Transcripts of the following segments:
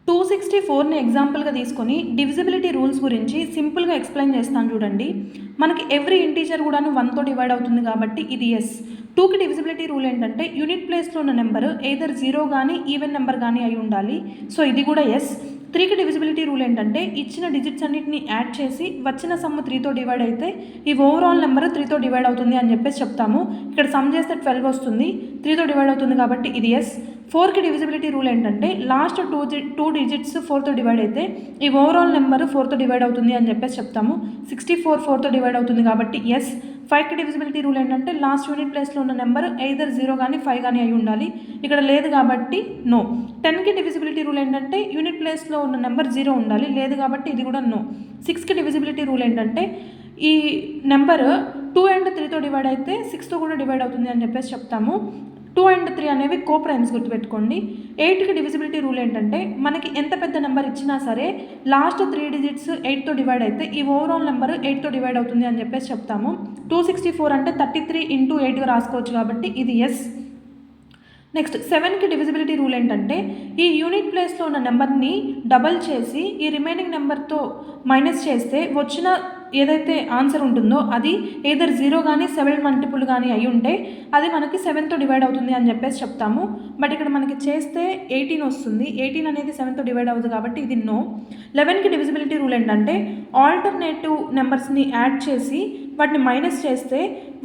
264ని ఎగ్జాంపుల్గా తీసుకొని divisibility rules గురించి సింపుల్గా ఎక్స్ప్లెయిన్ చేస్తాను చూడండి. మనకి ఎవ్రీ ఇంటీజర్ కూడాను 1తో డివైడ్ అవుతుంది కాబట్టి ఇది ఎస్. 2కి డివిజిబిలిటీ రూల్ ఏంటంటే యూనిట్ ప్లేస్లో ఉన్న నెంబర్ ఎయిదర్ 0 కానీ ఈవెన్ నెంబర్ కానీ అయి ఉండాలి. సో ఇది కూడా ఎస్. 3కి డివిజిబిలిటీ రూల్ ఏంటంటే ఇచ్చిన డిజిట్స్ అన్నిటిని యాడ్ చేసి వచ్చిన సమ్ 3తో డివైడ్ అయితే ఈ ఓవరాల్ నెంబర్ 3తో డివైడ్ అవుతుంది అని చెప్పేసి చెప్తాము. ఇక్కడ సమ్ చేస్తే 12 వస్తుంది, 3తో డివైడ్ అవుతుంది కాబట్టి ఇది ఎస్. 4కి డివిజిబిలిటీ రూల్ ఏంటంటే లాస్ట్ టూ డిజిట్స్ 4తో డివైడ్ అయితే ఈ ఓవరాల్ నెంబర్ 4తో డివైడ్ అవుతుంది అని చెప్పేసి చెప్తాము. 64 4తో డివైడ్ అవుతుంది కాబట్టి ఎస్. 5కి డివిజిబిలిటీ రూల్ ఏంటంటే లాస్ట్ యూనిట్ ప్లేస్లో ఉన్న నెంబర్ ఎయిదర్ 0 కానీ 5 కానీ అయి ఉండాలి. ఇక్కడ లేదు కాబట్టి నో. 10కి డివిజిబిలిటీ రూల్ ఏంటంటే యూనిట్ ప్లేస్లో ఉన్న నెంబర్ 0 ఉండాలి, లేదు కాబట్టి ఇది కూడా నో. 6కి డివిజిబిలిటీ రూల్ ఏంటంటే ఈ నెంబర్ 2 అండ్ 3తో డివైడ్ అయితే 6తో కూడా డివైడ్ అవుతుంది అని చెప్పేసి చెప్తాము. 2 అండ్ 3 అనేవి కోప్రైమ్స్ గుర్తుపెట్టుకోండి. 8కి డివిజిబిలిటీ రూల్ ఏంటంటే మనకి ఎంత పెద్ద నెంబర్ ఇచ్చినా సరే లాస్ట్ 3 డిజిట్స్ 8తో డివైడ్ అయితే ఈ ఓవరాల్ నెంబర్ 8తో డివైడ్ అవుతుంది అని చెప్పేసి చెప్తాము. 264 అంటే 33 ఇంటూ 8గా రాసుకోవచ్చు కాబట్టి ఇది ఎస్. నెక్స్ట్ 7కి డివిజిబిలిటీ రూల్ ఏంటంటే ఈ యూనిట్ ప్లేస్లో ఉన్న నెంబర్ని డబల్ చేసి ఈ రిమైనింగ్ నెంబర్తో మైనస్ చేస్తే వచ్చిన ఏదైతే ఆన్సర్ ఉంటుందో అది ఏదర్ 0 కానీ 7 మల్టిపుల్ కానీ అయి ఉంటే అది మనకి 7తో డివైడ్ అవుతుంది అని చెప్పేసి చెప్తాము. బట్ ఇక్కడ మనకి చేస్తే 18 వస్తుంది, 18 అనేది 7తో డివైడ్ అవుతుంది కాబట్టి ఇది నో. 11కి డివిజిబిలిటీ రూల్ ఏంటంటే ఆల్టర్నేటివ్ నెంబర్స్ని యాడ్ చేసి వాటిని మైనస్ చేస్తే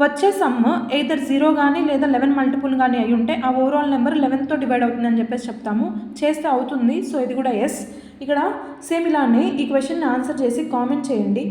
వచ్చే సమ్ ఎయిదర్ 0 కానీ లేదా 11 మల్టిపుల్ కానీ అయి ఉంటే ఆ ఓవరాల్ నెంబర్ 11తో డివైడ్ అవుతుంది అని చెప్పేసి చెప్తాము. చేస్తే అవుతుంది, సో ఇది కూడా ఎస్. ఇక్కడ సేమ్ ఇలానే ఈ క్వశ్చన్ని ఆన్సర్ చేసి కామెంట్ చేయండి.